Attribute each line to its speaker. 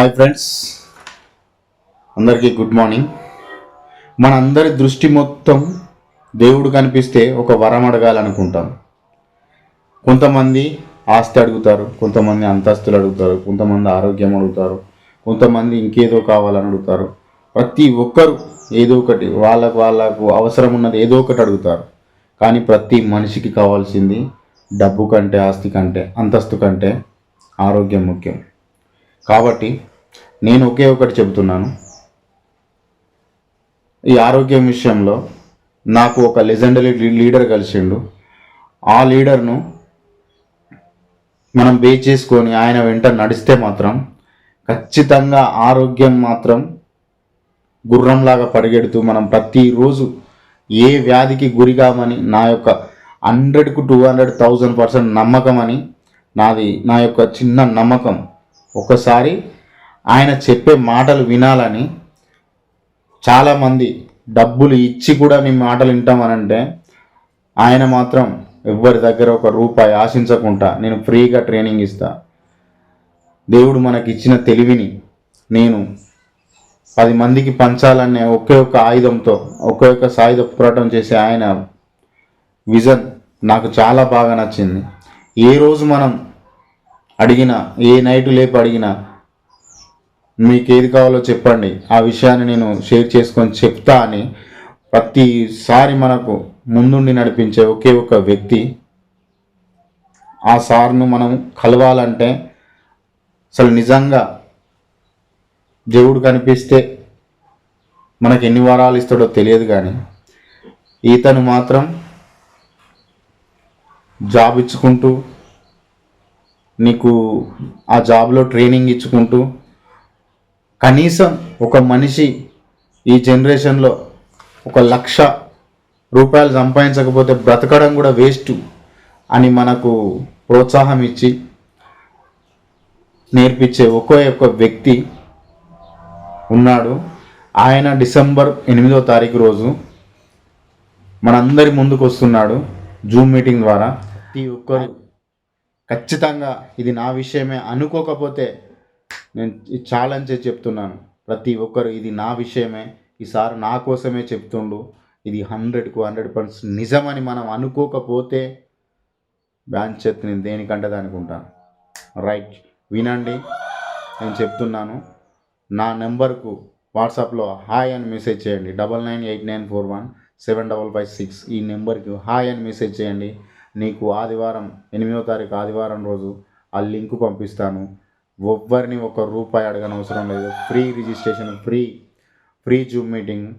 Speaker 1: Hi friends, అందరికీ good morning. మనందరి దృష్టి మొత్తం దేవుడు కనిపిస్తే ఒక వరం అడగాలనుకుంటాం. కొంతమంది ఆస్తి అడుగుతారు, కొంతమంది అంతస్తులు అడుగుతారు, కొంతమంది ఆరోగ్యం అడుగుతారు, కొంతమంది ఇంకేదో కావాలని అడుగుతారు. ప్రతి ఒక్కరు ఏదో ఒకటి వాళ్ళకు అవసరం ఉన్నది ఏదో ఒకటి అడుగుతారు. కానీ ప్రతి మనిషికి కావాల్సింది డబ్బు కంటే, ఆస్తి కంటే, అంతస్తు కంటే ఆరోగ్యం ముఖ్యం. కాబట్టి నేను ఒకే ఒకటి చెబుతున్నాను. ఈ ఆరోగ్యం విషయంలో నాకు ఒక లెజెండరీ లీడర్ కలిసిండు. ఆ లీడర్ను మనం బేస్ చేసుకొని ఆయన వెంట నడిస్తే మాత్రం ఖచ్చితంగా ఆరోగ్యం మాత్రం గుర్రంలాగా పరిగెడుతూ మనం ప్రతిరోజు ఏ వ్యాధికి గురికామని నా యొక్క 100కు 200,000% నమ్మకం అని నా యొక్క చిన్న నమ్మకం. ఒకసారి ఆయన చెప్పే మాటలు వినాలని చాలామంది డబ్బులు ఇచ్చి కూడా నీ మాటలు వింటామనంటే ఆయన మాత్రం ఎవరి దగ్గర ఒక రూపాయి ఆశించకుండా నేను ఫ్రీగా ట్రైనింగ్ ఇస్తా. దేవుడు మనకి ఇచ్చిన తెలివిని నేను 10 మందికి పంచాలనే ఒకే ఒక ఆయుధంతో ఒకే ఒక సాయుధ పోరాటం చేసే ఆయన విజన్ నాకు చాలా బాగా నచ్చింది. ఏ రోజు మనం అడిగినా, ఏ నైట్ లేపు అడిగినా మీకు ఏది కావాలో చెప్పండి, ఆ విషయాన్ని నేను షేర్ చేసుకొని చెప్తా అని ప్రతిసారి మనకు ముందుండి నడిపించే ఒకే ఒక వ్యక్తి. ఆ సార్ను మనం కలవాలంటే అసలు నిజంగా దేవుడు కనిపిస్తే మనకి ఎన్ని వరాలు ఇస్తాడో తెలియదు, కానీ ఈతను మాత్రం జాబ్ ఇచ్చుకుంటూ నీకు ఆ జాబ్లో ట్రైనింగ్ ఇచ్చుకుంటూ కనీసం ఒక మనిషి ఈ జనరేషన్లో 1,00,000 రూపాయలు సంపాదించకపోతే బ్రతకడం కూడా వేస్ట్ అని మనకు ప్రోత్సాహం ఇచ్చి నేర్పించే ఒకే ఒక వ్యక్తి ఉన్నాడు. ఆయన డిసెంబర్ 8వ తారీఖు రోజు మనందరి ముందుకు వస్తున్నాడు జూమ్ మీటింగ్ ద్వారా. ప్రతి ఒక్కరు ఖచ్చితంగా ఇది నా విషయమే అనుకోకపోతే నేను ఛాలెంజ్ చెప్తున్నాను. ప్రతి ఒక్కరు ఇది నా విషయమే, ఈసారి నా కోసమే చెప్తుండు, ఇది 100కు 100% నిజమని మనం అనుకోకపోతే బ్యాన్ చేతి నేను దేనికంటే అనుకుంటాను. రైట్, వినండి, నేను చెప్తున్నాను. నా నెంబర్కు వాట్సాప్లో హాయ్ అని మెసేజ్ చేయండి. 9989417556 ఈ నెంబర్కి హాయ్ అని మెసేజ్ చేయండి. నీకు ఆదివారం 8వ తారీఖు ఆదివారం రోజు ఆ లింకు పంపిస్తాను. ఎవ్వరిని 1 రూపాయి అడగనవసరం లేదు. Free registration, free Zoom meeting.